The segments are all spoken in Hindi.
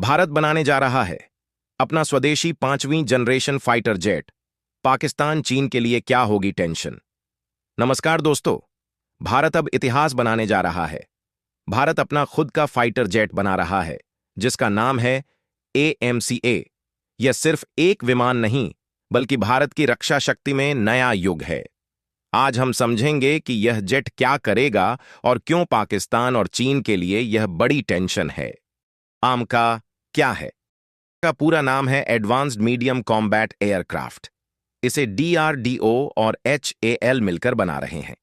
भारत बनाने जा रहा है अपना स्वदेशी 5वीं जनरेशन फाइटर जेट। पाकिस्तान चीन के लिए क्या होगी टेंशन। नमस्कार दोस्तों, भारत अब इतिहास बनाने जा रहा है। भारत अपना खुद का फाइटर जेट बना रहा है जिसका नाम है AMCA। यह सिर्फ एक विमान नहीं बल्कि भारत की रक्षा शक्ति में नया युग है। आज हम समझेंगे कि यह जेट क्या करेगा और क्यों पाकिस्तान और चीन के लिए यह बड़ी टेंशन है। AMCA क्या है? का पूरा नाम है एडवांस्ड मीडियम कॉम्बैट एयरक्राफ्ट। इसे DRDO और HAL मिलकर बना रहे हैं।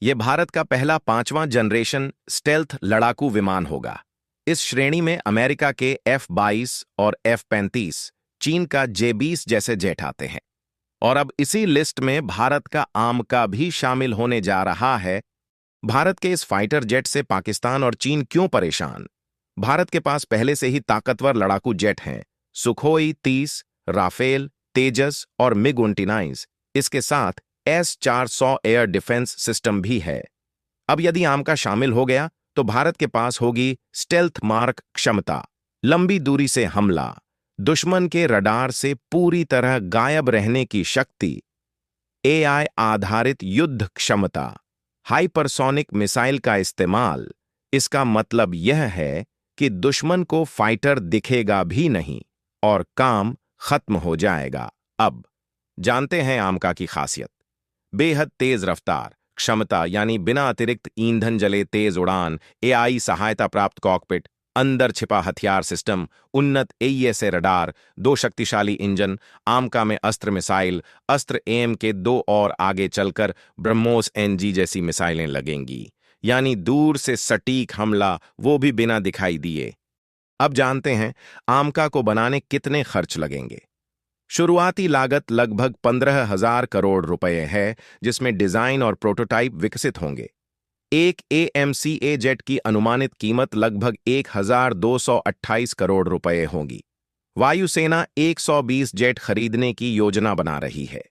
यह भारत का पहला 5वां जनरेशन स्टेल्थ लड़ाकू विमान होगा। इस श्रेणी में अमेरिका के F-22 और F-35, चीन का J-20 जैसे जेट आते हैं। और अब इसी लिस्ट में भारत का AMCA भी शामिल होने जा रहा है। भारत के इस फाइटर जेट से पाकिस्तान और चीन क्यों परेशान? भारत के पास पहले से ही ताकतवर लड़ाकू जेट हैं, सुखोई 30, राफेल, तेजस और MiG-29। इसके साथ S-400 एयर डिफेंस सिस्टम भी है। अब यदि AMCA शामिल हो गया तो भारत के पास होगी स्टेल्थ मार्क क्षमता, लंबी दूरी से हमला, दुश्मन के रडार से पूरी तरह गायब रहने की शक्ति, AI आधारित युद्ध क्षमता, हाइपरसोनिक मिसाइल का इस्तेमाल। इसका मतलब यह है कि दुश्मन को फाइटर दिखेगा भी नहीं और काम खत्म हो जाएगा। अब जानते हैं AMCA की खासियत। बेहद तेज रफ्तार, क्षमता यानी बिना अतिरिक्त ईंधन जले तेज उड़ान, AI सहायता प्राप्त कॉकपिट, अंदर छिपा हथियार सिस्टम, उन्नत AESA रडार, 2 शक्तिशाली इंजन। AMCA में अस्त्र मिसाइल, अस्त्र AM के 2 और आगे चलकर ब्रह्मोस NG जैसी मिसाइलें लगेंगी, यानी दूर से सटीक हमला, वो भी बिना दिखाई दिए। अब जानते हैं AMCA को बनाने कितने खर्च लगेंगे। शुरुआती लागत लगभग 15,000 करोड़ रुपए है, जिसमें डिजाइन और प्रोटोटाइप विकसित होंगे। एक AMCA जेट की अनुमानित कीमत लगभग 1,228 करोड़ रुपए होगी। वायुसेना 120 जेट खरीदने की योजना बना रही है।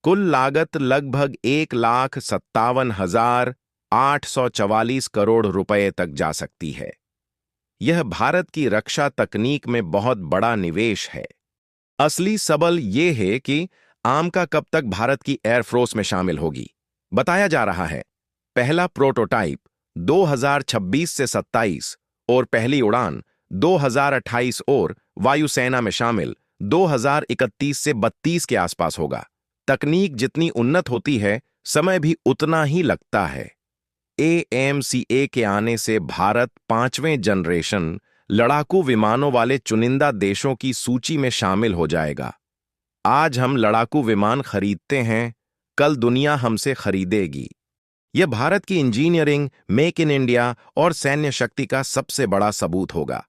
कुल लागत लगभग 1,57,844 करोड़ रुपए तक जा सकती है। यह भारत की रक्षा तकनीक में बहुत बड़ा निवेश है। असली सबल यह है कि AMCA कब तक भारत की एयरफोर्स में शामिल होगी। बताया जा रहा है पहला प्रोटोटाइप 2026 से 27 और पहली उड़ान 2028 और वायुसेना में शामिल 2031 से 32 के आसपास होगा। तकनीक जितनी उन्नत होती है, समय भी उतना ही लगता है। AMCA के आने से भारत 5वें जनरेशन लड़ाकू विमानों वाले चुनिंदा देशों की सूची में शामिल हो जाएगा। आज हम लड़ाकू विमान खरीदते हैं, कल दुनिया हमसे खरीदेगी। यह भारत की इंजीनियरिंग, मेक इन इंडिया और सैन्य शक्ति का सबसे बड़ा सबूत होगा।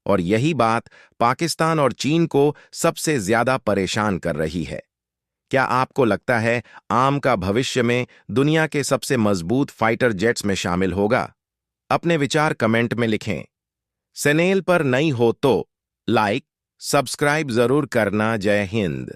और यही बात पाकिस्तान और चीन को सबसे ज्यादा परेशान कर रही है। क्या आपको लगता है AMCA भविष्य में दुनिया के सबसे मजबूत फाइटर जेट्स में शामिल होगा? अपने विचार कमेंट में लिखें। चैनल पर नई हो तो लाइक, सब्सक्राइब जरूर करना। जय हिंद।